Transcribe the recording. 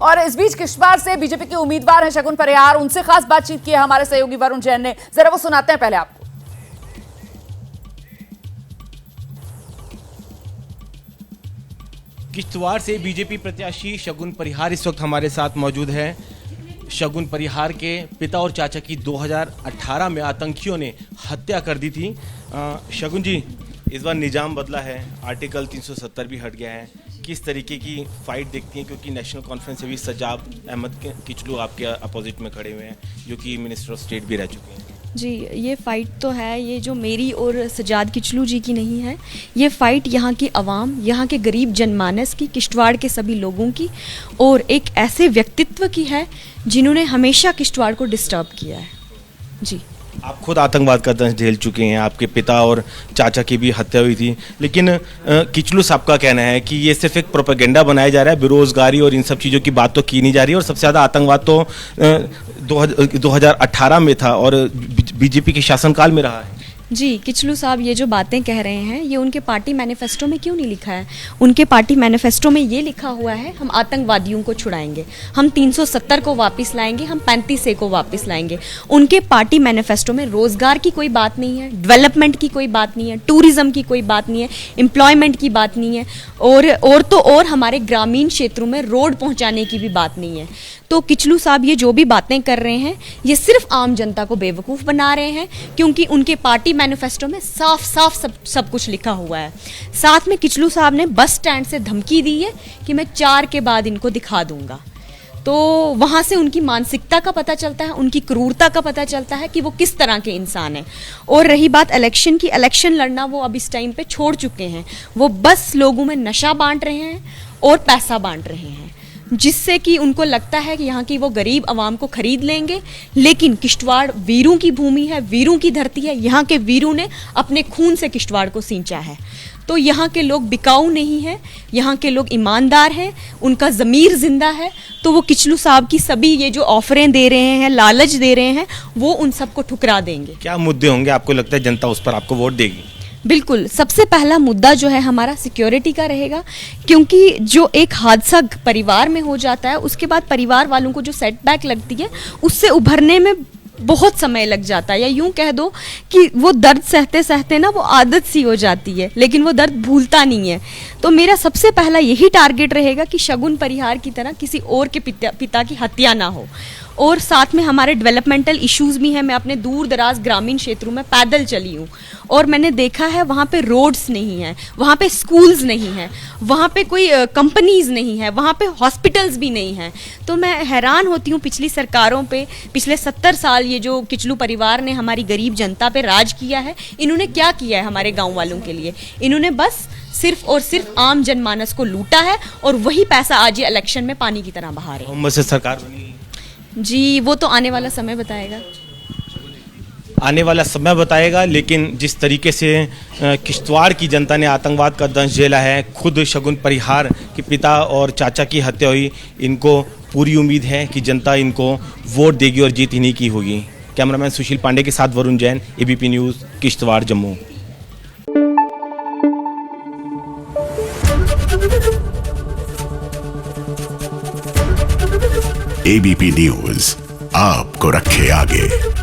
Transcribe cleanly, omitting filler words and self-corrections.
और इस बीच किश्तवाड़ से बीजेपी के उम्मीदवार हैं शगुन परिहार, उनसे खास बातचीत की है हमारे सहयोगी वरुण जैन ने। जरा वो सुनाते हैं पहले आपको। किश्तवाड़ से बीजेपी प्रत्याशी शगुन परिहार इस वक्त हमारे साथ मौजूद है। शगुन परिहार के पिता और चाचा की 2018 में आतंकियों ने हत्या कर दी थी। शगुन जी, इस बार निजाम बदला है, आर्टिकल 370 भी हट गया है, किस तरीके की फाइट देखती हैं? क्योंकि नेशनल कॉन्फ्रेंस से भी सजाद अहमद किचलू आपके अपोजिट में खड़े हुए हैं, जो कि मिनिस्टर ऑफ स्टेट भी रह चुके हैं। जी, ये फ़ाइट तो है, ये जो मेरी और सजाद किचलू जी की नहीं है, ये फ़ाइट यहाँ की आवाम, यहाँ के गरीब जनमानस की, किश्तवाड़ के सभी लोगों की और एक ऐसे व्यक्तित्व की है जिन्होंने हमेशा किश्तवाड़ को डिस्टर्ब किया है। जी, आप खुद आतंकवाद का दंश झेल चुके हैं, आपके पिता और चाचा की भी हत्या हुई थी, लेकिन किचलू साहब का कहना है कि ये सिर्फ एक प्रोपेगेंडा बनाया जा रहा है, बेरोजगारी और इन सब चीज़ों की बात तो की नहीं जा रही है, और सबसे ज़्यादा आतंकवाद तो 2018 में था और बीजेपी के शासनकाल में रहा है। जी, किचलू साहब ये जो बातें कह रहे हैं ये उनके पार्टी मैनिफेस्टो में क्यों नहीं लिखा है? उनके पार्टी मैनिफेस्टो में ये लिखा हुआ है, हम आतंकवादियों को छुड़ाएंगे, हम 370 को वापस लाएंगे, हम 35 ए को वापस लाएंगे। उनके पार्टी मैनिफेस्टो में रोज़गार की कोई बात नहीं है, डेवलपमेंट की कोई बात नहीं है, टूरिज़्म की कोई बात नहीं है, एम्प्लॉयमेंट की बात नहीं है, और हमारे ग्रामीण क्षेत्रों में रोड पहुँचाने की भी बात नहीं है। तो किचलू साहब ये जो भी बातें कर रहे हैं ये सिर्फ आम जनता को बेवकूफ़ बना रहे हैं, क्योंकि उनके पार्टी मैनिफेस्टो में साफ साफ सब कुछ लिखा हुआ है। साथ में किचलू साहब ने बस स्टैंड से धमकी दी है कि मैं 4 के बाद इनको दिखा दूंगा। तो वहाँ से उनकी मानसिकता का पता चलता है, उनकी क्रूरता का पता चलता है कि वो किस तरह के इंसान हैं। और रही बात इलेक्शन की, इलेक्शन लड़ना वो अब इस टाइम पे छोड़ चुके हैं। वो बस लोगों में नशा बांट रहे हैं और पैसा बांट रहे हैं, जिससे कि उनको लगता है कि यहाँ की वो गरीब आवाम को खरीद लेंगे। लेकिन किश्तवाड़ वीरों की भूमि है, वीरों की धरती है, यहाँ के वीरों ने अपने खून से किश्तवाड़ को सींचा है। तो यहाँ के लोग बिकाऊ नहीं हैं, यहाँ के लोग ईमानदार हैं, उनका ज़मीर जिंदा है। तो वो किचलू साहब की सभी ये जो ऑफरें दे रहे हैं, लालच दे रहे हैं, वो उन सबको ठुकरा देंगे। क्या मुद्दे होंगे आपको लगता है जनता उस पर आपको वोट देगी? बिल्कुल, सबसे पहला मुद्दा जो है हमारा सिक्योरिटी का रहेगा, क्योंकि जो एक हादसा परिवार में हो जाता है उसके बाद परिवार वालों को जो सेटबैक लगती है उससे उभरने में बहुत समय लग जाता है, या यूं कह दो कि वो दर्द सहते सहते ना वो आदत सी हो जाती है, लेकिन वो दर्द भूलता नहीं है। तो मेरा सबसे पहला यही टारगेट रहेगा कि शगुन परिहार की तरह किसी और के पिता की हत्या ना हो। और साथ में हमारे डेवलपमेंटल इश्यूज़ भी हैं। मैं अपने दूर दराज ग्रामीण क्षेत्रों में पैदल चली हूँ और मैंने देखा है वहाँ पे रोड्स नहीं हैं, वहाँ पे स्कूल्स नहीं हैं, वहाँ पे कोई कंपनीज़ नहीं है, वहाँ पे हॉस्पिटल्स भी नहीं हैं। तो मैं हैरान होती हूँ पिछली सरकारों पे, पिछले 70 साल ये जो किचलू परिवार ने हमारी गरीब जनता पे राज किया है, इन्होंने क्या किया है हमारे गाँव वालों के लिए? इन्होंने बस सिर्फ और सिर्फ आम जनमानस को लूटा है और वही पैसा आज ये इलेक्शन में पानी की तरह बहा रहे हैं। से सरकार बनी जी, वो तो आने वाला समय बताएगा। आने वाला समय बताएगा, लेकिन जिस तरीके से किश्तवाड़ की जनता ने आतंकवाद का दंश झेला है, खुद शगुन परिहार के पिता और चाचा की हत्या हुई, इनको पूरी उम्मीद है कि जनता इनको वोट देगी और जीत इन्हीं की होगी। कैमरामैन सुशील पांडे के साथ Varun Jain, ABP news, Kishtwar, Jammu. ABP news आपको रखे आगे।